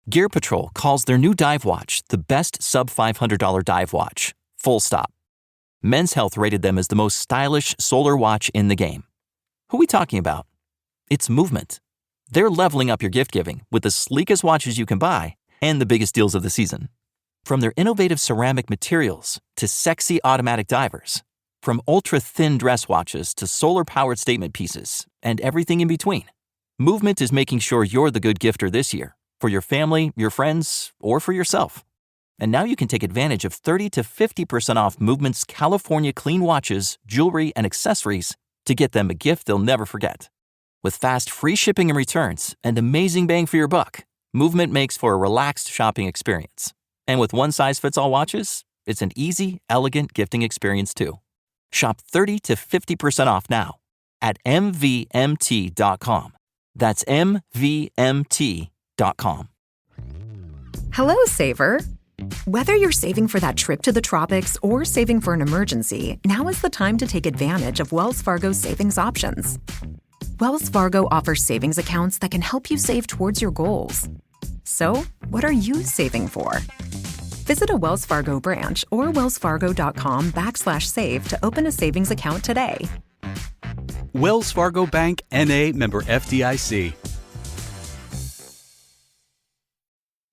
Gear Patrol calls their new dive watch the best sub-$500 dive watch. Full stop. Men's Health rated them as the most stylish solar watch in the game. Who are we talking about? It's Movement. They're leveling up your gift giving with the sleekest watches you can buy and the biggest deals of the season. From their innovative ceramic materials to sexy automatic divers, from ultra-thin dress watches to solar-powered statement pieces, and everything in between, Movement is making sure you're the good gifter this year, for your family, your friends, or for yourself. And now you can take advantage of 30 to 50% off Movement's California clean watches, jewelry, and accessories to get them a gift they'll never forget. With fast, free shipping and returns and amazing bang for your buck, Movement makes for a relaxed shopping experience. And with one-size-fits-all watches, it's an easy, elegant gifting experience too. Shop 30 to 50% off now at mvmt.com. That's mvmt.com. Hello, Saver. Whether you're saving for that trip to the tropics or saving for an emergency, now is the time to take advantage of Wells Fargo's savings options. Wells Fargo offers savings accounts that can help you save towards your goals. So, what are you saving for? Visit a Wells Fargo branch or wellsfargo.com/save to open a savings account today. Wells Fargo Bank, N.A., member FDIC.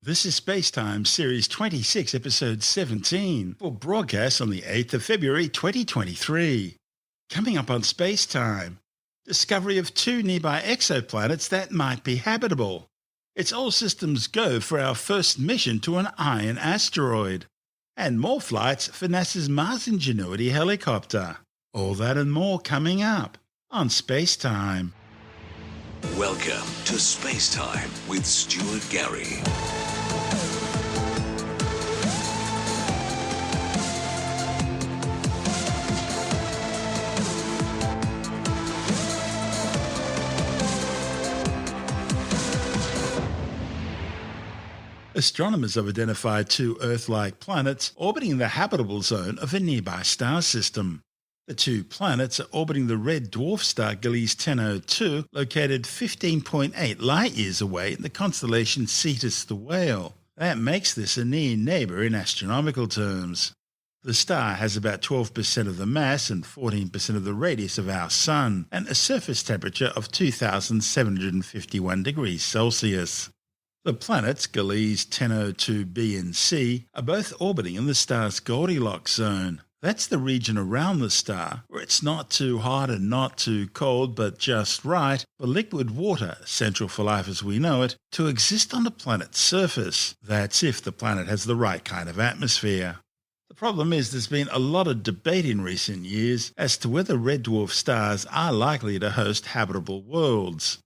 This is SpaceTime, Series 26, Episode 17, for broadcast on the 8th of February 2023. Coming up on SpaceTime, discovery of 2 nearby exoplanets that might be habitable. It's all systems go for our first mission to an iron asteroid. And more flights for NASA's Mars Ingenuity helicopter. All that and more coming up on SpaceTime. Welcome to SpaceTime with Stuart Gary. Astronomers have identified 2 Earth-like planets orbiting the habitable zone of a nearby star system. The 2 planets are orbiting the red dwarf star Gliese 1002, located 15.8 light-years away in the constellation Cetus the Whale. That makes this a near neighbour in astronomical terms. The star has about 12% of the mass and 14% of the radius of our Sun, and a surface temperature of 2,751 degrees Celsius. The planets Gliese 1002b and c are both orbiting in the star's Goldilocks zone. That's the region around the star where it's not too hot and not too cold, but just right for liquid water, essential for life as we know it, to exist on the planet's surface. That's if the planet has the right kind of atmosphere. The problem is there's been a lot of debate in recent years as to whether red dwarf stars are likely to host habitable worlds.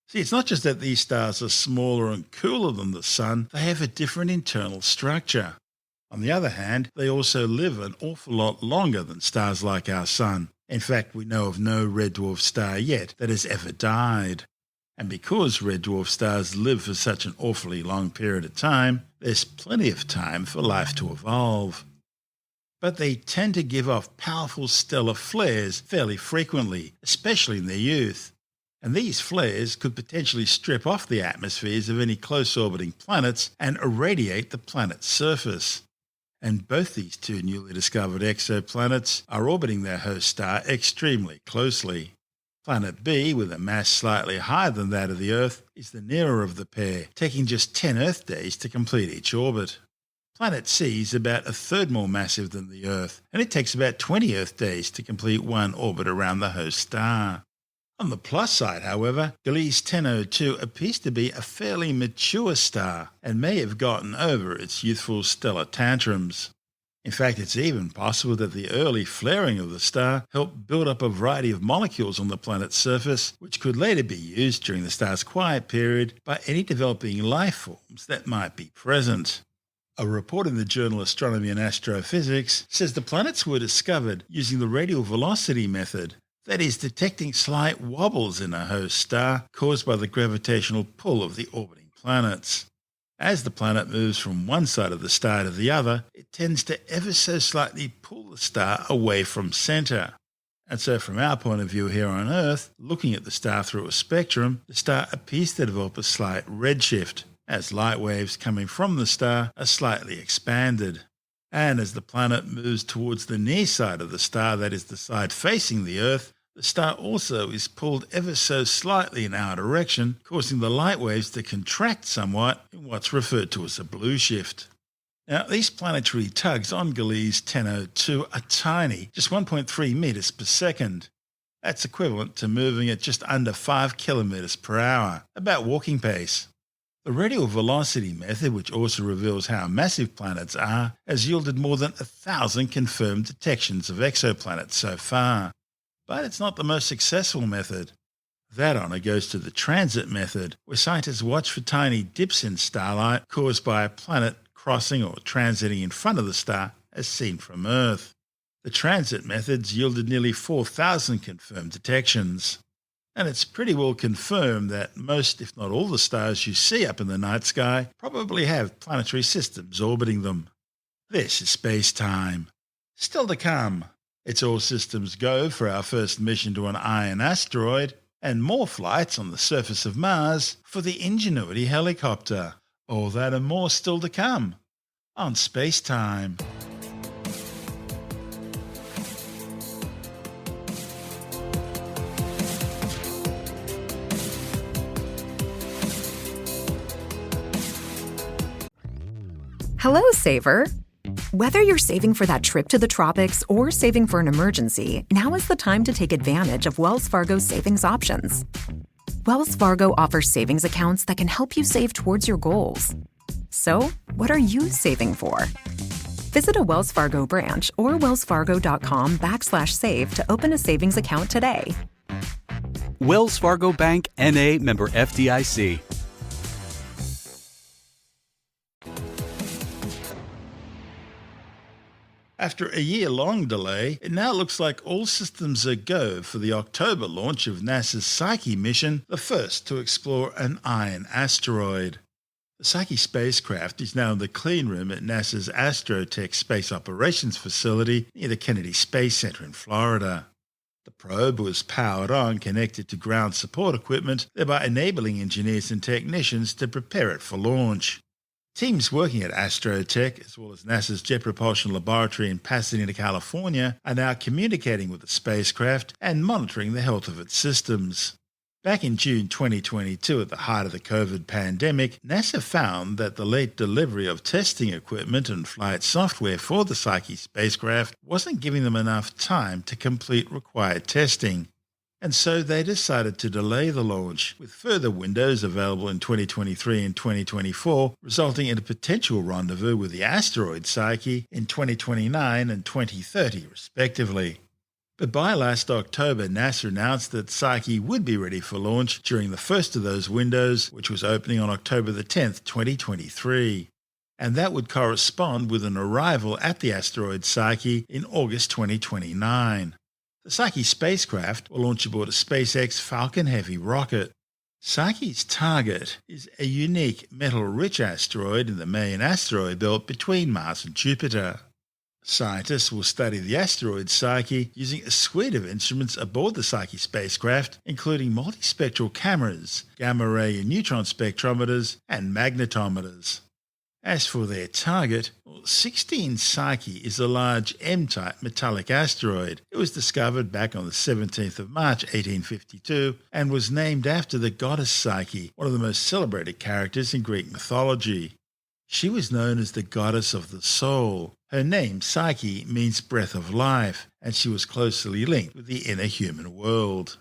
See, it's not just that these stars are smaller and cooler than the Sun, they have a different internal structure. On the other hand, they also live an awful lot longer than stars like our Sun. In fact, we know of no red dwarf star yet that has ever died. And because red dwarf stars live for such an awfully long period of time, there's plenty of time for life to evolve. But they tend to give off powerful stellar flares fairly frequently, especially in their youth. And these flares could potentially strip off the atmospheres of any close-orbiting planets and irradiate the planet's surface. And both these 2 newly discovered exoplanets are orbiting their host star extremely closely. Planet B, with a mass slightly higher than that of the Earth, is the nearer of the pair, taking just 10 Earth days to complete each orbit. Planet C is about a third more massive than the Earth, and it takes about 20 Earth days to complete one orbit around the host star. On the plus side, however, Gliese 1002 appears to be a fairly mature star and may have gotten over its youthful stellar tantrums. In fact, it's even possible that the early flaring of the star helped build up a variety of molecules on the planet's surface, which could later be used during the star's quiet period by any developing life forms that might be present. A report in the journal Astronomy and Astrophysics says the planets were discovered using the radial velocity method, that is, detecting slight wobbles in a host star caused by the gravitational pull of the orbiting planets. As the planet moves from one side of the star to the other, it tends to ever so slightly pull the star away from centre. And so from our point of view here on Earth, looking at the star through a spectrum, the star appears to develop a slight redshift. as light waves coming from the star are slightly expanded. And as the planet moves towards the near side of the star, that is the side facing the Earth, the star also is pulled ever so slightly in our direction, causing the light waves to contract somewhat in what's referred to as a blue shift. Now, these planetary tugs on Gliese 1002 are tiny, just 1.3 meters per second. That's equivalent to moving at just under 5 kilometers per hour, about walking pace. The radial velocity method, which also reveals how massive planets are, has yielded more than 1,000 confirmed detections of exoplanets so far. But it's not the most successful method. That honour goes to the transit method, where scientists watch for tiny dips in starlight caused by a planet crossing or transiting in front of the star as seen from Earth. The transit methods yielded nearly 4,000 confirmed detections. And it's pretty well confirmed that most, if not all, the stars you see up in the night sky probably have planetary systems orbiting them. This is SpaceTime. Still to come, it's all systems go for our first mission to an iron asteroid, and more flights on the surface of Mars for the Ingenuity helicopter. All that and more still to come on SpaceTime. Hello, Saver. Whether you're saving for that trip to the tropics or saving for an emergency, now is the time to take advantage of Wells Fargo's savings options. Wells Fargo offers savings accounts that can help you save towards your goals. So, what are you saving for? Visit a Wells Fargo branch or wellsfargo.com/save to open a savings account today. Wells Fargo Bank, N.A., member FDIC. After a year-long delay, it now looks like all systems are go for the October launch of NASA's Psyche mission, the first to explore an iron asteroid. The Psyche spacecraft is now in the clean room at NASA's Astrotech Space Operations Facility near the Kennedy Space Center in Florida. The probe was powered on, connected to ground support equipment, thereby enabling engineers and technicians to prepare it for launch. Teams working at Astrotech, as well as NASA's Jet Propulsion Laboratory in Pasadena, California, are now communicating with the spacecraft and monitoring the health of its systems. Back in June 2022, at the height of the COVID pandemic, NASA found that the late delivery of testing equipment and flight software for the Psyche spacecraft wasn't giving them enough time to complete required testing. And so they decided to delay the launch, with further windows available in 2023 and 2024, resulting in a potential rendezvous with the asteroid Psyche in 2029 and 2030, respectively. But by last October, NASA announced that Psyche would be ready for launch during the first of those windows, which was opening on October the 10th, 2023. And that would correspond with an arrival at the asteroid Psyche in August 2029. The Psyche spacecraft will launch aboard a SpaceX Falcon Heavy rocket. Psyche's target is a unique metal-rich asteroid in the main asteroid belt between Mars and Jupiter. Scientists will study the asteroid Psyche using a suite of instruments aboard the Psyche spacecraft, including multispectral cameras, gamma-ray and neutron spectrometers, and magnetometers. As for their target, 16 Psyche is a large M-type metallic asteroid. It was discovered back on the 17th of March 1852 and was named after the goddess Psyche, one of the most celebrated characters in Greek mythology. She was known as the goddess of the soul. Her name, Psyche, means breath of life, and she was closely linked with the inner human world.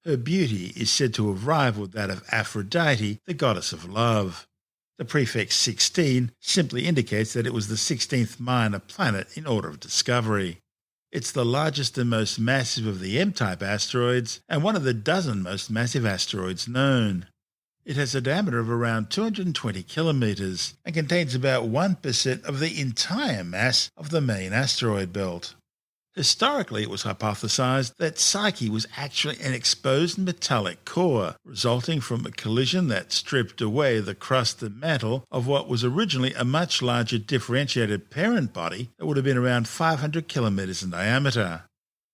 Her beauty is said to have rivaled that of Aphrodite, the goddess of love. The prefix 16 simply indicates that it was the 16th minor planet in order of discovery. It's the largest and most massive of the M-type asteroids and one of the dozen most massive asteroids known. It has a diameter of around 220 kilometers and contains about 1% of the entire mass of the main asteroid belt. Historically, it was hypothesized that Psyche was actually an exposed metallic core, resulting from a collision that stripped away the crust and mantle of what was originally a much larger differentiated parent body that would have been around 500 kilometers in diameter.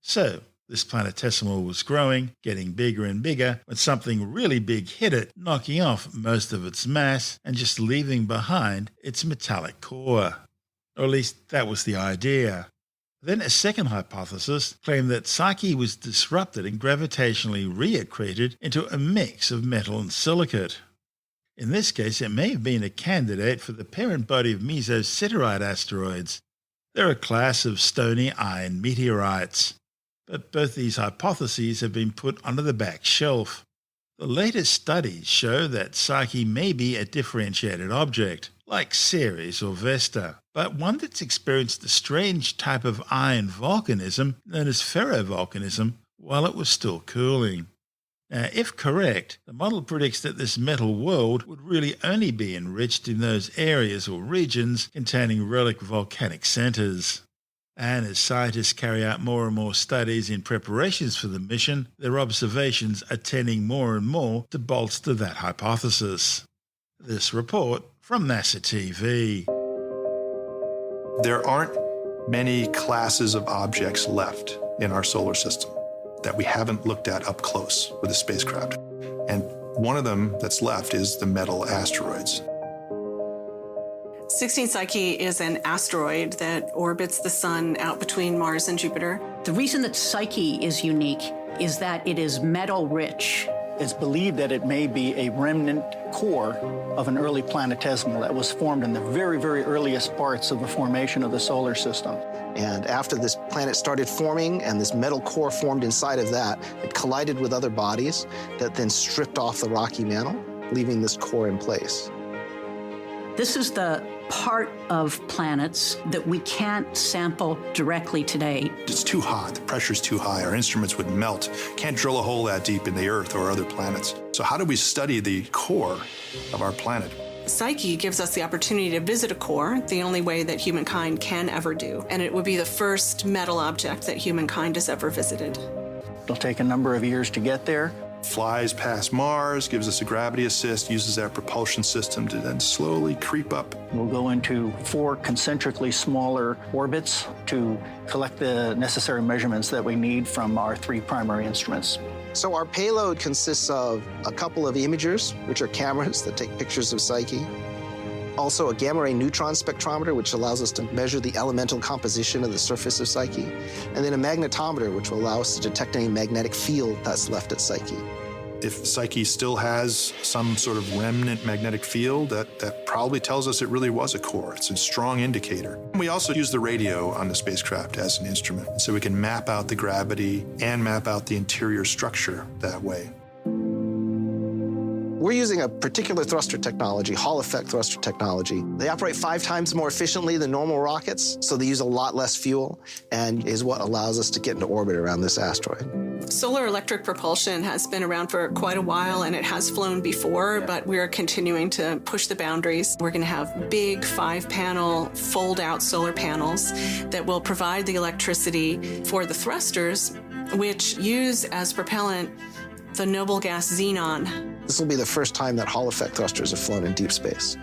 So, This planetesimal was growing, getting bigger and bigger, when something really big hit it, knocking off most of its mass and just leaving behind its metallic core. Or at least that was the idea. Then a second hypothesis claimed that Psyche was disrupted and gravitationally reaccreted into a mix of metal and silicate. In this case, it may have been a candidate for the parent body of Mesoceterite asteroids. They're a class of stony iron meteorites. But both these hypotheses have been put onto the back shelf. The latest studies show that Psyche may be a differentiated object, like Ceres or Vesta, but one that's experienced a strange type of iron volcanism known as ferrovolcanism while it was still cooling. Now, if correct, the model predicts that this metal world would really only be enriched in those areas or regions containing relic volcanic centers. And as scientists carry out more and more studies in preparations for the mission, their observations are tending more and more to bolster that hypothesis. This report from NASA TV. There aren't many classes of objects left in our solar system that we haven't looked at up close with a spacecraft. And one of them that's left is the metal asteroids. 16 Psyche is an asteroid that orbits the sun out between Mars and Jupiter. The reason that Psyche is unique is that it is metal-rich. It's believed that it may be a remnant core of an early planetesimal that was formed in the very, very earliest parts of the formation of the solar system. And after this planet started forming and this metal core formed inside of that, it collided with other bodies that then stripped off the rocky mantle, leaving this core in place. This is the part of planets that we can't sample directly today. It's too hot, the pressure's too high, our instruments would melt. Can't drill a hole that deep in the Earth or other planets. So how do we study the core of our planet? Psyche gives us the opportunity to visit a core, the only way that humankind can ever do. And it would be the first metal object that humankind has ever visited. It'll take a number of years to get there. Flies past Mars, gives us a gravity assist, uses our propulsion system to then slowly creep up. We'll go into 4 concentrically smaller orbits to collect the necessary measurements that we need from our 3 primary instruments. So our payload consists of a couple of imagers, which are cameras that take pictures of Psyche. Also a gamma-ray neutron spectrometer, which allows us to measure the elemental composition of the surface of Psyche. And then a magnetometer, which will allow us to detect any magnetic field that's left at Psyche. If Psyche still has some sort of remnant magnetic field, that probably tells us it really was a core. It's a strong indicator. We also use the radio on the spacecraft as an instrument, so we can map out the gravity and map out the interior structure that way. We're using a particular thruster technology, Hall effect thruster technology. They operate 5 times more efficiently than normal rockets, so they use a lot less fuel, and is what allows us to get into orbit around this asteroid. Solar electric propulsion has been around for quite a while, and it has flown before, but we're continuing to push the boundaries. We're going to have big 5-panel fold-out solar panels that will provide the electricity for the thrusters, which use as propellant the noble gas xenon. This will be the first time that Hall effect thrusters have flown in deep space.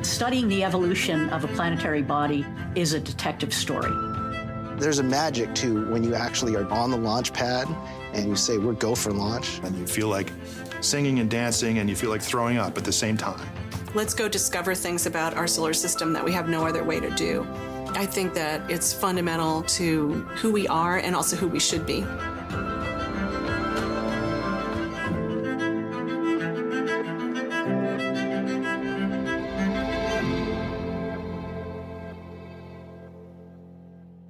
Studying the evolution of a planetary body is a detective story. There's a magic to when you actually are on the launch pad and you say, we're go for launch. And you feel like singing and dancing and you feel like throwing up at the same time. Let's go discover things about our solar system that we have no other way to do. I think that it's fundamental to who we are and also who we should be.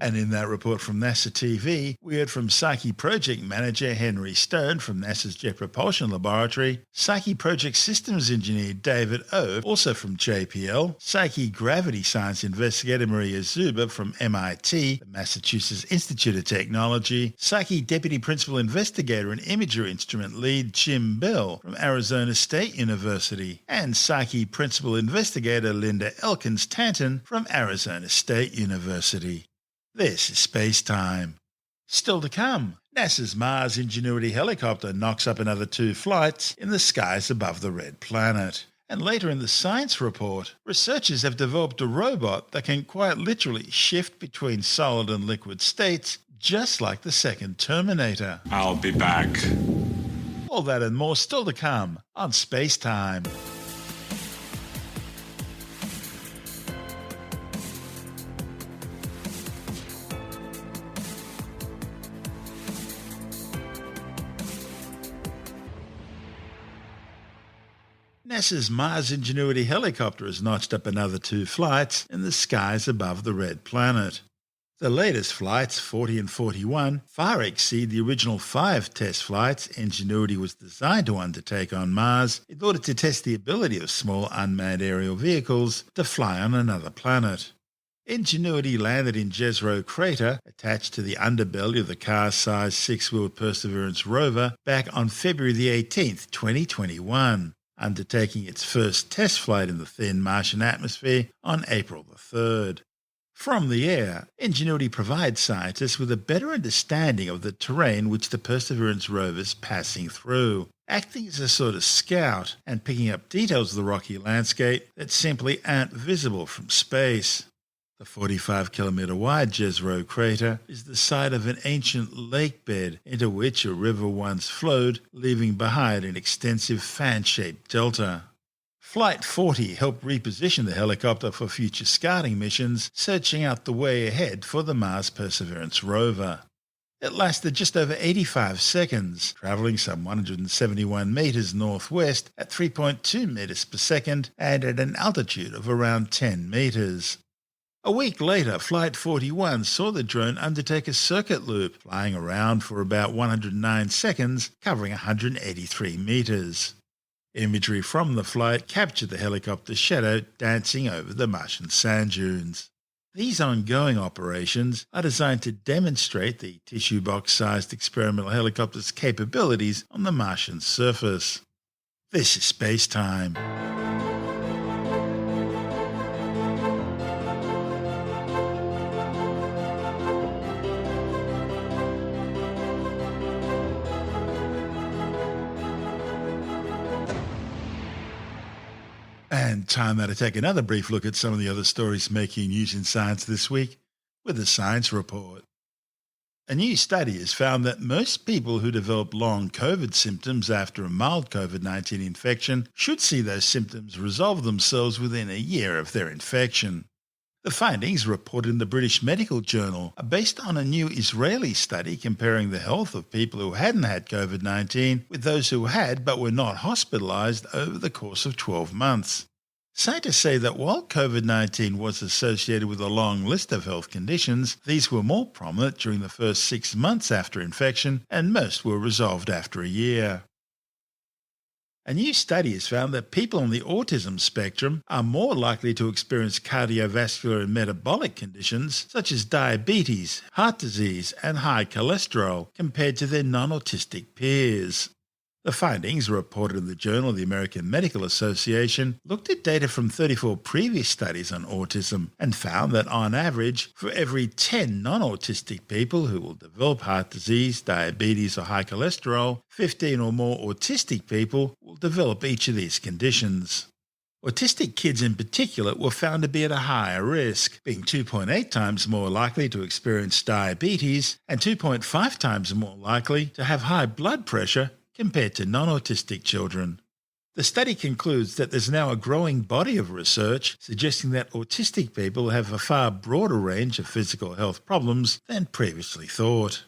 And in that report from NASA TV, we heard from Psyche Project Manager Henry Stone from NASA's Jet Propulsion Laboratory, Psyche Project Systems Engineer David O, also from JPL, Psyche Gravity Science Investigator Maria Zuber from MIT, the Massachusetts Institute of Technology, Psyche Deputy Principal Investigator and Imager Instrument Lead Jim Bell from Arizona State University, and Psyche Principal Investigator Linda Elkins-Tanton from Arizona State University. This is SpaceTime. Still to come, NASA's Mars Ingenuity helicopter knocks up another 2 flights in the skies above the red planet. And later in the science report, researchers have developed a robot that can quite literally shift between solid and liquid states, just like the second Terminator. I'll be back. All that and more still to come on SpaceTime. NASA's Mars Ingenuity helicopter has notched up another 2 flights in the skies above the red planet. The latest flights, 40 and 41, far exceed the original 5 test flights Ingenuity was designed to undertake on Mars in order to test the ability of small unmanned aerial vehicles to fly on another planet. Ingenuity landed in Jezero Crater, attached to the underbelly of the car-sized 6-wheeled Perseverance rover, back on February the 18th, 2021. Undertaking its first test flight in the thin Martian atmosphere on April the 3rd. From the air, Ingenuity provides scientists with a better understanding of the terrain which the Perseverance rover is passing through, acting as a sort of scout and picking up details of the rocky landscape that simply aren't visible from space. The 45-kilometre wide Jezero Crater is the site of an ancient lake bed into which a river once flowed, leaving behind an extensive fan-shaped delta. Flight 40 helped reposition the helicopter for future scouting missions, searching out the way ahead for the Mars Perseverance rover. It lasted just over 85 seconds, travelling some 171 metres northwest at 3.2 metres per second and at an altitude of around 10 metres. A week later, Flight 41 saw the drone undertake a circuit loop, flying around for about 109 seconds, covering 183 metres. Imagery from the flight captured the helicopter's shadow dancing over the Martian sand dunes. These ongoing operations are designed to demonstrate the tissue box-sized experimental helicopter's capabilities on the Martian surface. This is SpaceTime. And time now to take another brief look at some of the other stories making news in science this week with the Science Report. A new study has found that most people who develop long COVID symptoms after a mild COVID-19 infection should see those symptoms resolve themselves within a year of their infection. The findings, reported in the British Medical Journal, are based on a new Israeli study comparing the health of people who hadn't had COVID-19 with those who had but were not hospitalised over the course of 12 months. Scientists say that while COVID-19 was associated with a long list of health conditions, these were more prominent during the first 6 months after infection, and most were resolved after a year. A new study has found that people on the autism spectrum are more likely to experience cardiovascular and metabolic conditions such as diabetes, heart disease, and high cholesterol compared to their non-autistic peers. The findings, reported in the Journal of the American Medical Association, looked at data from 34 previous studies on autism and found that on average, for every 10 non-autistic people who will develop heart disease, diabetes, or high cholesterol, 15 or more autistic people will develop each of these conditions. Autistic kids in particular were found to be at a higher risk, being 2.8 times more likely to experience diabetes and 2.5 times more likely to have high blood pressure compared to non-autistic children. The study concludes that there's now a growing body of research suggesting that autistic people have a far broader range of physical health problems than previously thought.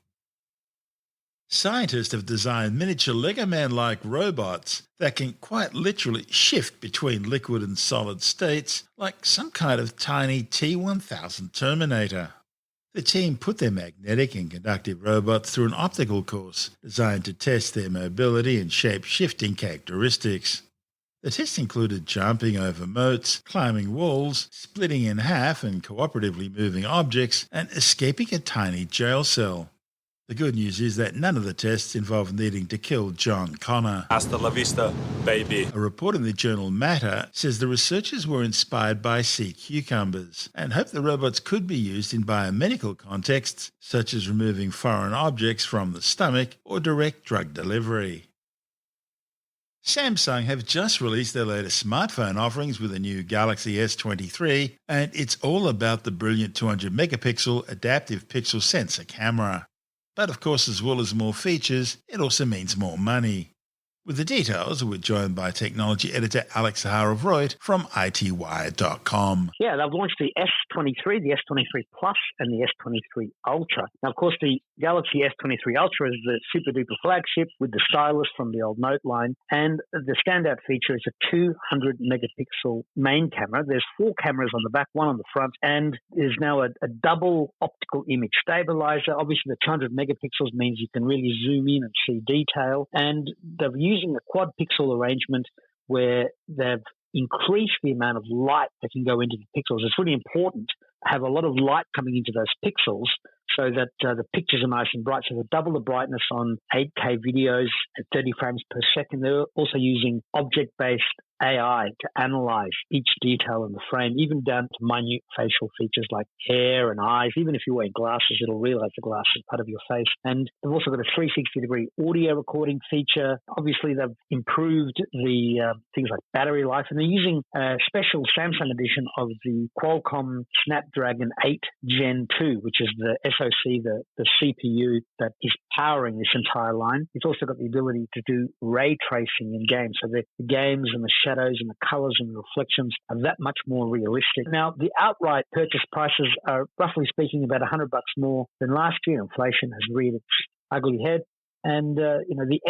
Scientists have designed miniature Lego Man-like robots that can quite literally shift between liquid and solid states like some kind of tiny T-1000 Terminator. The team put their magnetic and conductive robots through an optical course designed to test their mobility and shape-shifting characteristics. The tests included jumping over moats, climbing walls, splitting in half and cooperatively moving objects, and escaping a tiny jail cell. The good news is that none of the tests involved needing to kill John Connor. Hasta la vista, baby. A report in the journal Matter says the researchers were inspired by sea cucumbers and hoped the robots could be used in biomedical contexts, such as removing foreign objects from the stomach or direct drug delivery. Samsung have just released their latest smartphone offerings with the new Galaxy S23, and it's all about the brilliant 200-megapixel adaptive pixel sensor camera. But of course, as well as more features, it also means more money. With the details, we're joined by technology editor Alex Zaharov-Reutt from ITWire.com. Yeah, they've launched the S23, the S23 Plus, and the S23 Ultra. Now, of course, the Galaxy S23 Ultra is the super-duper flagship with the stylus from the old Note line, and the standout feature is a 200-megapixel main camera. There's 4 cameras on the back, 1 on the front, and there's now a double optical image stabilizer. Obviously, the 200 megapixels means you can really zoom in and see detail, and they've using a quad pixel arrangement where they've increased the amount of light that can go into the pixels. It's really important to have a lot of light coming into those pixels so that the pictures are nice and bright. So they double the brightness on 8K videos at 30 frames per second. They're also using object-based AI to analyze each detail in the frame, even down to minute facial features like hair and eyes. Even if you're wearing glasses, it'll realize the glass is part of your face. And they've also got a 360-degree audio recording feature. Obviously, they've improved the things like battery life, and they're using a special Samsung edition of the Qualcomm Snapdragon 8 Gen 2, which is the SoC, the CPU that is powering this entire line. It's also got the ability to do ray tracing in games. So the games and the shadows and the colors and the reflections are that much more realistic. Now, the outright purchase prices are, roughly speaking, about $100 more than last year. Inflation has reared its ugly head. And, the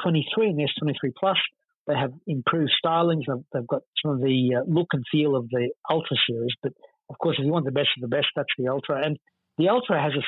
S23 and the S23 Plus, they have improved stylings. They've got some of the look and feel of the Ultra series. But, of course, if you want the best of the best, that's the Ultra. And the Ultra has a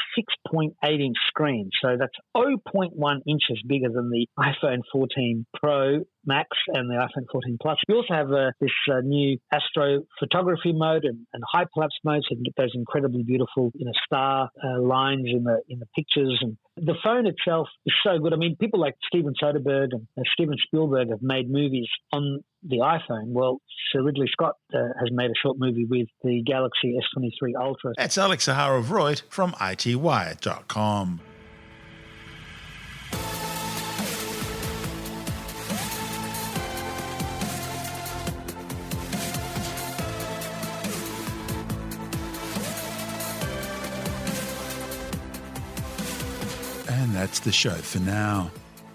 6.8-inch screen, so that's 0.1 inches bigger than the iPhone 14 Pro Max and the iPhone 14 Plus. We also have this new astrophotography mode and hyperlapse mode, so you can get those incredibly beautiful star lines in the pictures. And the phone itself is so good. I mean, people like Steven Soderbergh and Steven Spielberg have made movies on the iPhone. Well, Sir Ridley Scott has made a short movie with the Galaxy S23 Ultra. That's Alex Zaharov-Reutt from ITWire.com. And that's the show for now.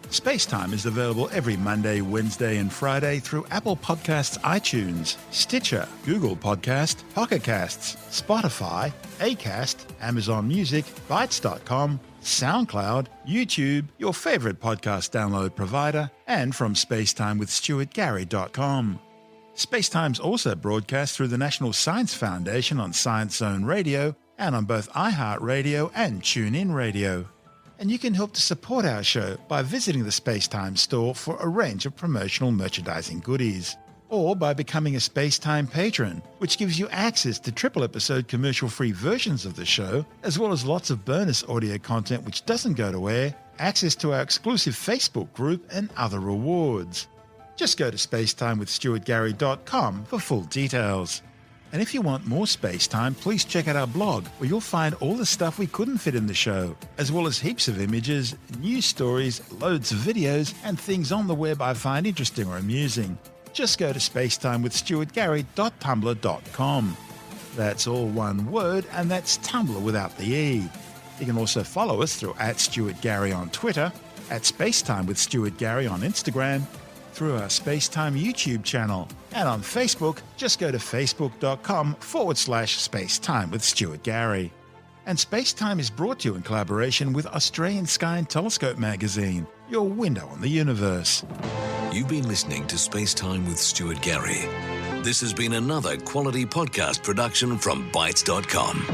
SpaceTime is available every Monday, Wednesday and Friday through Apple Podcasts, iTunes, Stitcher, Google Podcast, Pocket Casts, Spotify, Acast, Amazon Music, Bytes.com, SoundCloud, YouTube, your favorite podcast download provider, and from SpaceTimeWithStuartGary.com. SpaceTime's also broadcast through the National Science Foundation on Science Zone Radio and on both iHeartRadio and TuneIn Radio. And you can help to support our show by visiting the SpaceTime store for a range of promotional merchandising goodies, or by becoming a SpaceTime patron, which gives you access to triple-episode commercial-free versions of the show, as well as lots of bonus audio content which doesn't go to air, access to our exclusive Facebook group, and other rewards. Just go to SpaceTimeWithStuartGary.com for full details. And if you want more space time, please check out our blog, where you'll find all the stuff we couldn't fit in the show, as well as heaps of images, news stories, loads of videos, and things on the web I find interesting or amusing. Just go to spacetimewithstuartgary.tumblr.com. That's all one word, and that's Tumblr without the E. You can also follow us through @StuartGary on Twitter, @SpaceTimeWithStuartGary on Instagram, through our SpaceTime YouTube channel. And on Facebook, just go to facebook.com/SpaceTime with Stuart Gary. And SpaceTime is brought to you in collaboration with Australian Sky and Telescope magazine, your window on the universe. You've been listening to SpaceTime with Stuart Gary. This has been another quality podcast production from Bytes.com.